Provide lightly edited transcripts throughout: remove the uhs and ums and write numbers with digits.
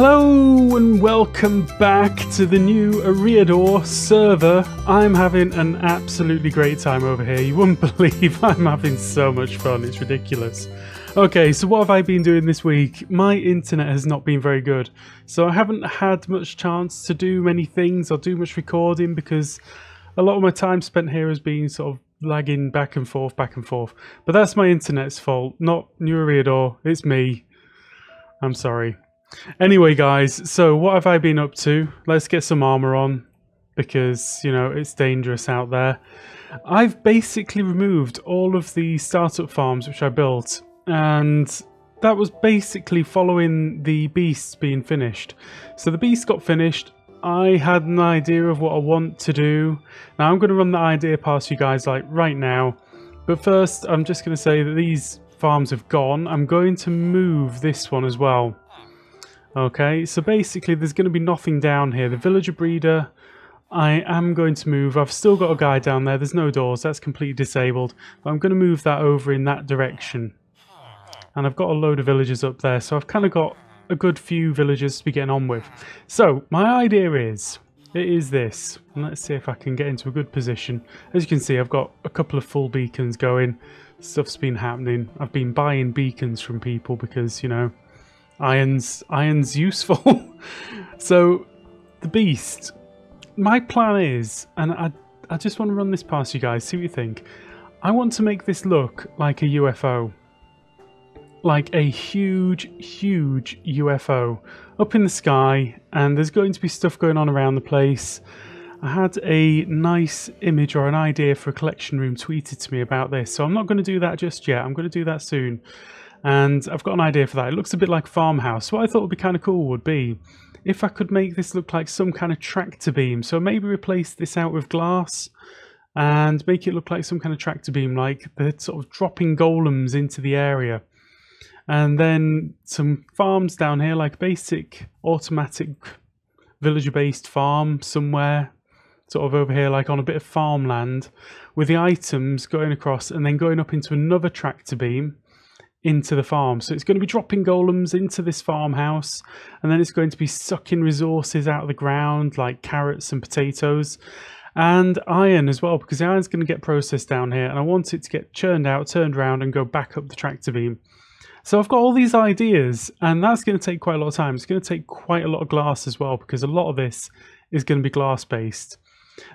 Hello and welcome back to the new Eriador server. I'm having an absolutely great time over here. You wouldn't believe I'm having so much fun, it's ridiculous. Okay, so what have I been doing this week? My internet has not been very good, so I haven't had much chance to do many things or do much recording because a lot of my time spent here has been sort of lagging back and forth. But that's my internet's fault, not new Eriador, it's me. I'm sorry. Anyway guys, so what have I been up to? Let's get some armor on because, you know, it's dangerous out there. I've basically removed all of the startup farms which I built, and that was basically following the beasts being finished. So the beast got finished. I had an idea of what I want to do. Now I'm going to run the idea past you guys like right now, but first I'm just going to say that these farms have gone. I'm going to move this one as well. Okay, so basically there's going to be nothing down here. The villager breeder, I am going to move. I've still got a guy down there. There's no doors. That's completely disabled. But I'm going to move that over in that direction. And I've got a load of villagers up there. So I've kind of got a good few villagers to be getting on with. So my idea is, it is this. And let's see if I can get into a good position. As you can see, I've got a couple of full beacons going. Stuff's been happening. I've been buying beacons from people because, you know, iron's useful. So the beast, my plan is, and I just want to run this past you guys, see what you think. I want to make this look like a UFO, like a huge UFO up in the sky, and there's going to be stuff going on around the place. I had a nice image or an idea for a collection room tweeted to me about this, so I'm not going to do that just yet. I'm going to do that soon. And I've got an idea for that. It looks a bit like a farmhouse. What I thought would be kind of cool would be if I could make this look like some kind of tractor beam. So maybe replace this out with glass and make it look like some kind of tractor beam, like the sort of dropping golems into the area. And then some farms down here, like basic automatic villager-based farm somewhere, sort of over here, like on a bit of farmland, with the items going across and then going up into another tractor beam into the farm. So it's going to be dropping golems into this farmhouse, and then it's going to be sucking resources out of the ground like carrots and potatoes and iron as well, because the iron's going to get processed down here and I want it to get churned out, turned around and go back up the tractor beam. So I've got all these ideas, and that's going to take quite a lot of time. It's going to take quite a lot of glass as well, because a lot of this is going to be glass based.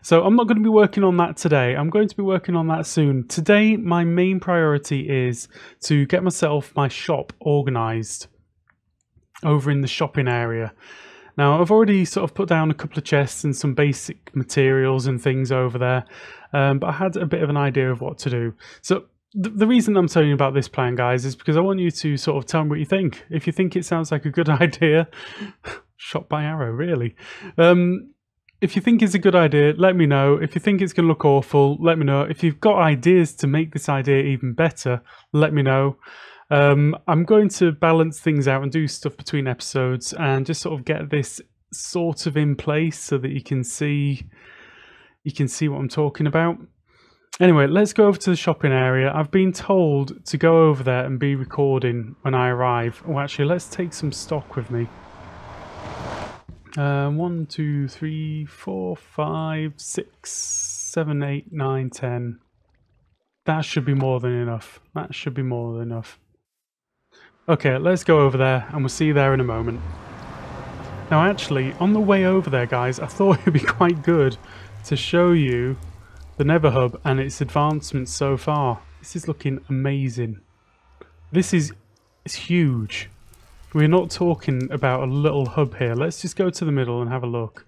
So I'm not going to be working on that today. I'm going to be working on that soon. Today, my main priority is to get myself my shop organised over in the shopping area. Now, I've already sort of put down a couple of chests and some basic materials and things over there, but I had a bit of an idea of what to do. So the reason I'm telling you about this plan, guys, is because I want you to sort of tell me what you think. If you think it sounds like a good idea, shot by arrow, really. If you think it's a good idea, let me know. If you think it's going to look awful, let me know. If you've got ideas to make this idea even better, let me know. I'm going to balance things out and do stuff between episodes and just sort of get this sort of in place so that you can see what I'm talking about. Anyway, let's go over to the shopping area. I've been told to go over there and be recording when I arrive. Oh, actually, let's take some stock with me. 1, 2, 3, 4, 5, 6, 7, 8, 9, 10. That should be more than enough. That should be more than enough. Okay, let's go over there and we'll see you there in a moment. Now actually, on the way over there, guys, I thought it would be quite good to show you the Nether Hub and its advancements so far. This is looking amazing. This is huge. We're not talking about a little hub here. Let's just go to the middle and have a look.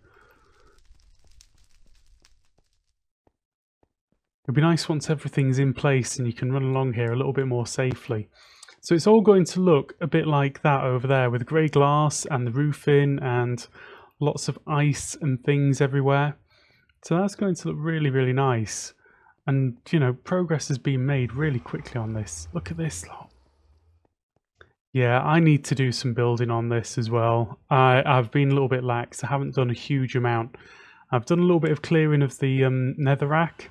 It'd be nice once everything's in place and you can run along here a little bit more safely. So it's all going to look a bit like that over there with grey glass and the roofing and lots of ice and things everywhere. So that's going to look really nice. And, you know, progress has been made really quickly on this. Look at this lot. Yeah, I need to do some building on this as well. I've been a little bit lax. I haven't done a huge amount. I've done a little bit of clearing of the netherrack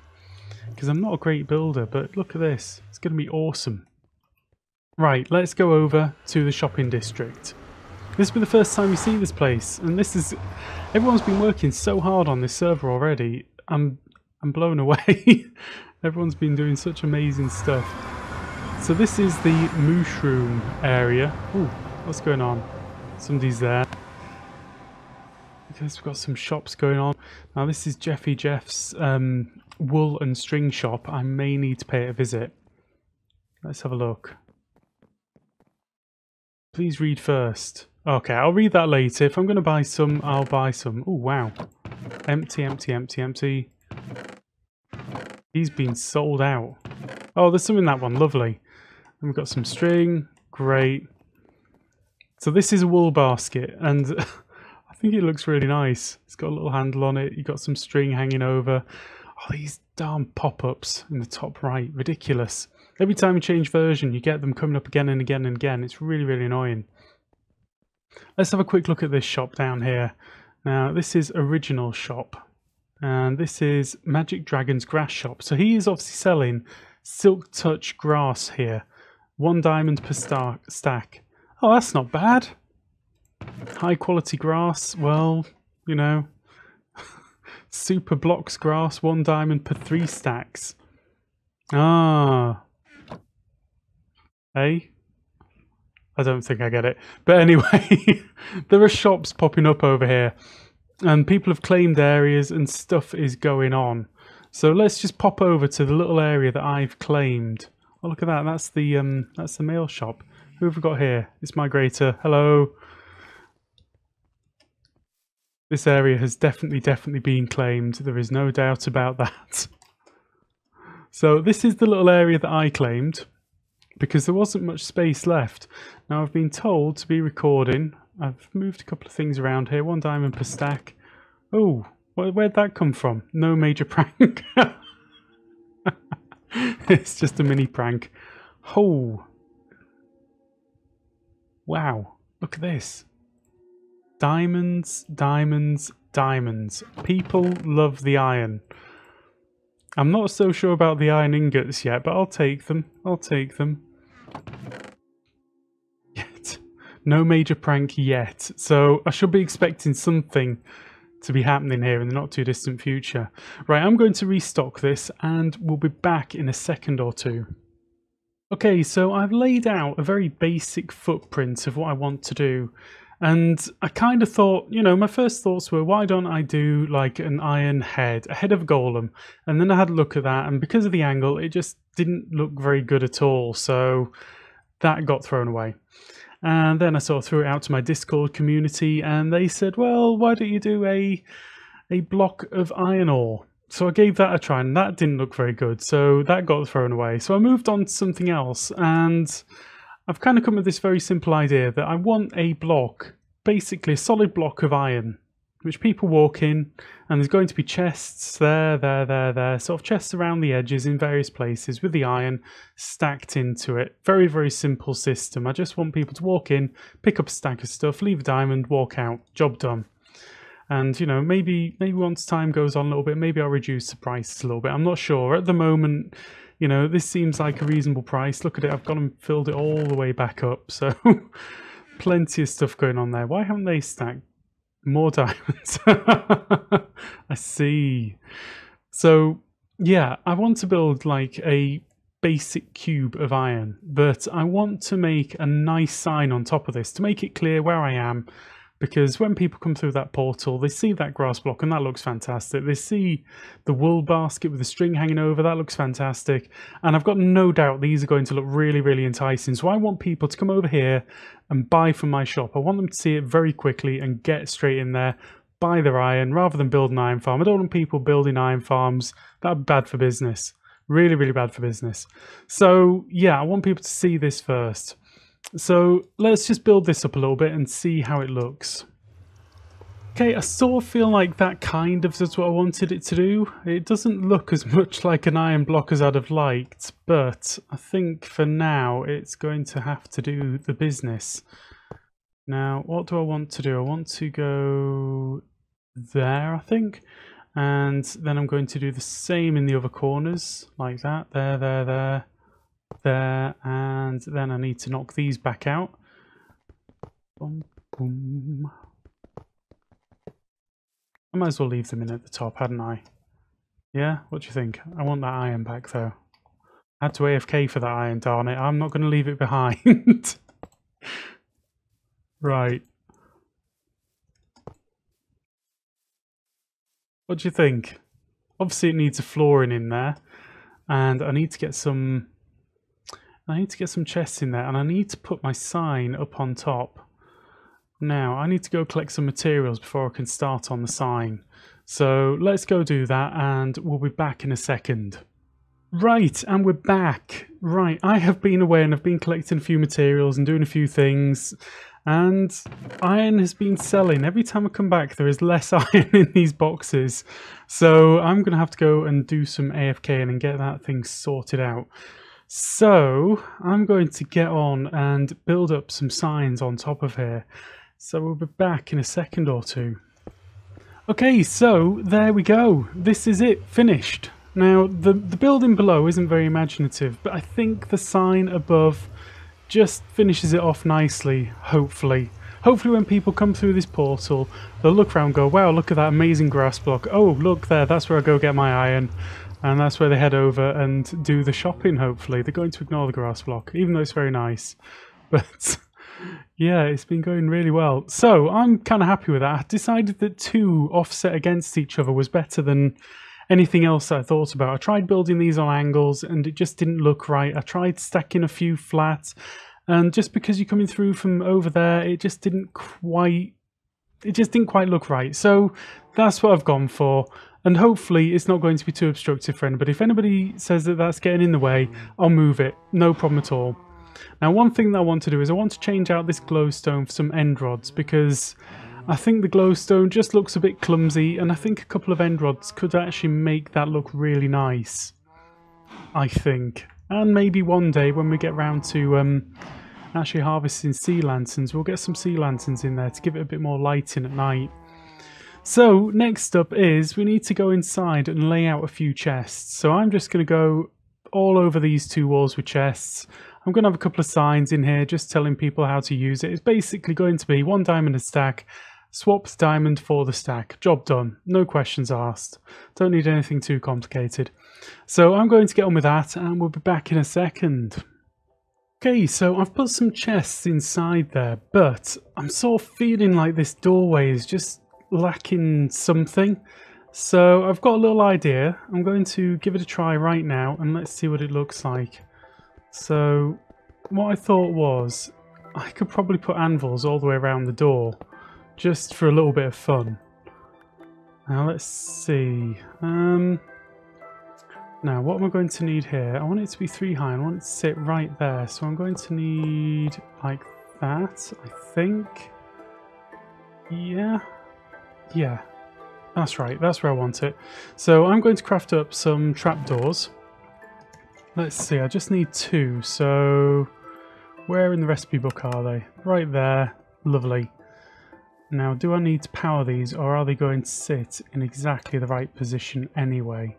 because I'm not a great builder, but look at this. It's going to be awesome. Right, let's go over to the shopping district. This will be the first time you see this place, and this is... Everyone's been working so hard on this server already. I'm blown away. Everyone's been doing such amazing stuff. So this is the mushroom area. Ooh, what's going on? Somebody's there. Because we've got some shops going on. Now this is Jeff's wool and string shop. I may need to pay it a visit. Let's have a look. Please read first. Okay, I'll read that later. If I'm going to buy some, I'll buy some. Oh, wow. Empty, empty, empty, empty. He's been sold out. Oh, there's some in that one. Lovely. And we've got some string. Great. So this is a wool basket, and I think it looks really nice. It's got a little handle on it. You've got some string hanging over. Oh, these darn pop-ups in the top right. Ridiculous. Every time you change version, you get them coming up again and again and again. It's really, really annoying. Let's have a quick look at this shop down here. Now, this is Original Shop. And this is Magic Dragon's Grass Shop. So he is obviously selling Silk Touch grass here. 1 diamond per stack. Oh, that's not bad. High quality grass. Well, you know. Super blocks grass. 1 diamond per 3 stacks. Ah. Hey? I don't think I get it. But anyway, there are shops popping up over here. And people have claimed areas and stuff is going on. So let's just pop over to the little area that I've claimed. Oh, look at that. That's the mail shop. Who have we got here? It's Migrator. Hello. This area has definitely been claimed. There is no doubt about that. So this is the little area that I claimed, because there wasn't much space left. Now I've been told to be recording. I've moved a couple of things around here. 1 diamond per stack. Oh, where'd that come from? No major prank. It's just a mini prank. Oh. Wow. Look at this. Diamonds, diamonds, diamonds. People love the iron. I'm not so sure about the iron ingots yet, but I'll take them. I'll take them. Yet. No major prank yet. So I should be expecting something to be happening here in the not too distant future. Right, I'm going to restock this and we'll be back in a second or two. Okay, so I've laid out a very basic footprint of what I want to do. And I kind of thought, you know, my first thoughts were, why don't I do like an iron head, a head of a golem? And then I had a look at that, and because of the angle, it just didn't look very good at all. So that got thrown away. And then I sort of threw it out to my Discord community, and they said, well, why don't you do a block of iron ore? So I gave that a try, and that didn't look very good. So that got thrown away. So I moved on to something else, and I've kind of come with this very simple idea that I want a block, basically a solid block of iron, which people walk in, and there's going to be chests there, sort of chests around the edges in various places with the iron stacked into it. Very, very simple system. I just want people to walk in, pick up a stack of stuff, leave a diamond, walk out. Job done. And, you know, maybe once time goes on a little bit, maybe I'll reduce the prices a little bit. I'm not sure. At the moment, you know, this seems like a reasonable price. Look at it. I've gone and filled it all the way back up. So plenty of stuff going on there. Why haven't they stacked more diamonds? I see. So, yeah, I want to build like a basic cube of iron, but I want to make a nice sign on top of this to make it clear where I am. Because when people come through that portal, they see that grass block and that looks fantastic. They see the wool basket with the string hanging over, that looks fantastic. And I've got no doubt these are going to look really, really enticing. So I want people to come over here and buy from my shop. I want them to see it very quickly and get straight in there, buy their iron, rather than build an iron farm. I don't want people building iron farms. That'd be bad for business. Really, really bad for business. So yeah, I want people to see this first. So let's just build this up a little bit and see how it looks. Okay, I sort of feel like that kind of is what I wanted it to do. It doesn't look as much like an iron block as I'd have liked, but I think for now it's going to have to do the business. Now, what do I want to do? I want to go there, I think. And then I'm going to do the same in the other corners, like that. There. There, and then I need to knock these back out. Boom, Boom. I might as well leave them in at the top, hadn't I? Yeah? What do you think? I want that iron back, though. I had to AFK for that iron, darn it. I'm not going to leave it behind. Right. What do you think? Obviously it needs a flooring in there. And I need to get some... chests in there. And I need to put my sign up on top. Now, I need to go collect some materials before I can start on the sign. So let's go do that and we'll be back in a second. Right, and we're back. Right, I have been away and I've been collecting a few materials and doing a few things. And iron has been selling. Every time I come back there is less iron in these boxes. So I'm going to have to go and do some AFKing and get that thing sorted out. So I'm going to get on and build up some signs on top of here. So we'll be back in a second or two. Okay, so there we go. This is it, finished. Now, the building below isn't very imaginative, but I think the sign above just finishes it off nicely, hopefully. Hopefully when people come through this portal, they'll look around and go, wow, look at that amazing grass block. Oh, look there, that's where I go get my iron. And that's where they head over and do the shopping, hopefully. They're going to ignore the grass block, even though it's very nice. But yeah, it's been going really well. So I'm kind of happy with that. I decided that 2 offset against each other was better than anything else I thought about. I tried building these on angles and it just didn't look right. I tried stacking a few flat, and just because you're coming through from over there, it just didn't quite look right. So that's what I've gone for. And hopefully it's not going to be too obstructive for anybody. If anybody says that that's getting in the way, I'll move it. No problem at all. Now, one thing that I want to do is I want to change out this glowstone for some end rods, because I think the glowstone just looks a bit clumsy, and I think a couple of end rods could actually make that look really nice. I think. And maybe one day when we get round to actually harvesting sea lanterns, we'll get some sea lanterns in there to give it a bit more lighting at night. So next up is we need to go inside and lay out a few chests. So I'm just going to go all over these 2 walls with chests. I'm going to have a couple of signs in here just telling people how to use it. It's basically going to be 1 diamond a stack, swap the diamond for the stack. Job done. No questions asked. Don't need anything too complicated. So I'm going to get on with that and we'll be back in a second. Okay, so I've put some chests inside there, but I'm sort of feeling like this doorway is just lacking something. So I've got a little idea. I'm going to give it a try right now and let's see what it looks like. So what I thought was I could probably put anvils all the way around the door just for a little bit of fun. Now let's see. Now what am I going to need here? I want it to be 3 high. I want it to sit right there. So I'm going to need like that, I think. Yeah. Yeah. That's right. That's where I want it. So I'm going to craft up some trapdoors. Let's see. I just need 2. So where in the recipe book are they? Right there. Lovely. Now, do I need to power these, or are they going to sit in exactly the right position anyway?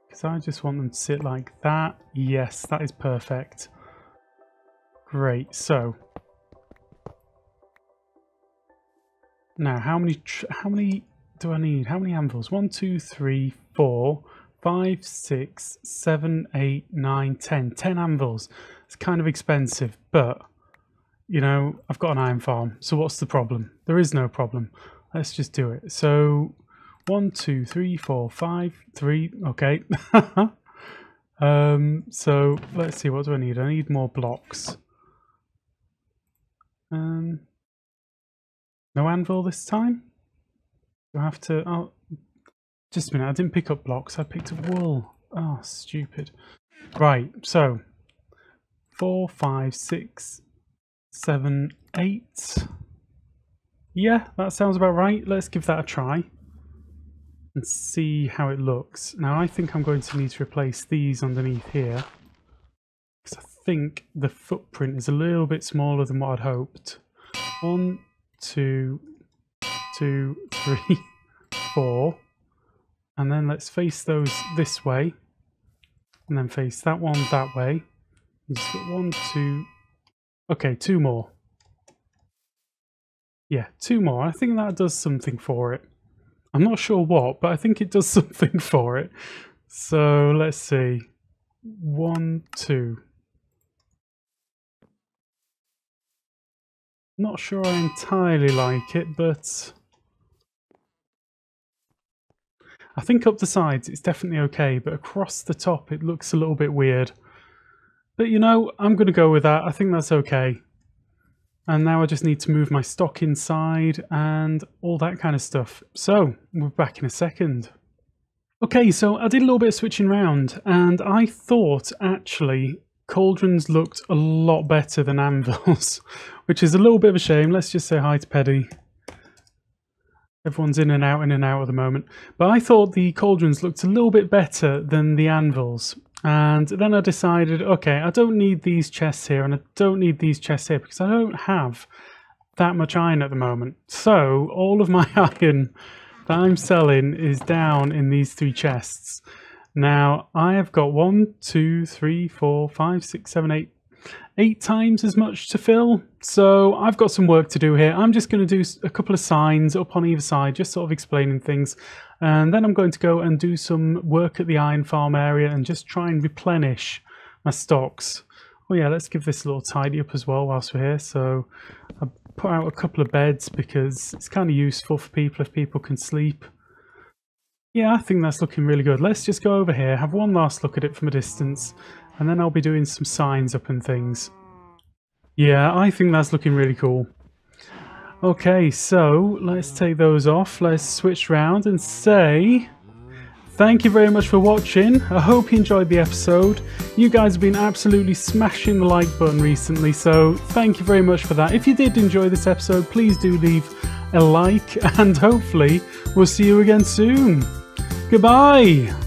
Because I just want them to sit like that. Yes, that is perfect. Great. So now, how many do I need? How many anvils? 1, 2, 3, 4, 5, 6, 7, 8, 9, 10. 10 anvils. It's kind of expensive, but you know, I've got an iron farm, so what's the problem? There is no problem. Let's just do it. So 1, 2, 3, 4, 5, 3. Okay. So let's see. What do I need? I need more blocks. No anvil this time? Do I have to... Oh, just a minute. I didn't pick up blocks. I picked up wool. Oh, stupid. Right. So 4, 5, 6, 7, 8. Yeah, that sounds about right. Let's give that a try and see how it looks. Now, I think I'm going to need to replace these underneath here, because I think the footprint is a little bit smaller than what I'd hoped. 1, 2, 2, 3, 4. And then let's face those this way. And then face that one that way. And just got 1, 2... Okay, 2 more. Yeah, 2 more. I think that does something for it. I'm not sure what, but I think it does something for it. So let's see. 1, 2. Not sure I entirely like it, but I think up the sides it's definitely okay, but across the top it looks a little bit weird. But you know, I'm going to go with that. I think that's okay. And now I just need to move my stock inside and all that kind of stuff. So, we're back in a second. Okay, so I did a little bit of switching around, and I thought actually cauldrons looked a lot better than anvils, which is a little bit of a shame. Let's just say hi to Paddy. Everyone's in and out at the moment. But I thought the cauldrons looked a little bit better than the anvils. And then I decided, okay, I don't need these chests here and I don't need these chests here because I don't have that much iron at the moment. So all of my iron that I'm selling is down in these 3 chests. Now I have got 1, 2, 3, 4, 5, 6, 7, 8 times as much to fill. So I've got some work to do here. I'm just going to do a couple of signs up on either side, just sort of explaining things. And then I'm going to go and do some work at the iron farm area and just try and replenish my stocks. Oh yeah, let's give this a little tidy up as well whilst we're here. So I put out a couple of beds because it's kind of useful for people if people can sleep. Yeah, I think that's looking really good. Let's just go over here, have one last look at it from a distance, and then I'll be doing some signs up and things. Yeah, I think that's looking really cool. Okay, so let's take those off. Let's switch around and say thank you very much for watching. I hope you enjoyed the episode. You guys have been absolutely smashing the like button recently, so thank you very much for that. If you did enjoy this episode, please do leave a like, and hopefully we'll see you again soon. Goodbye!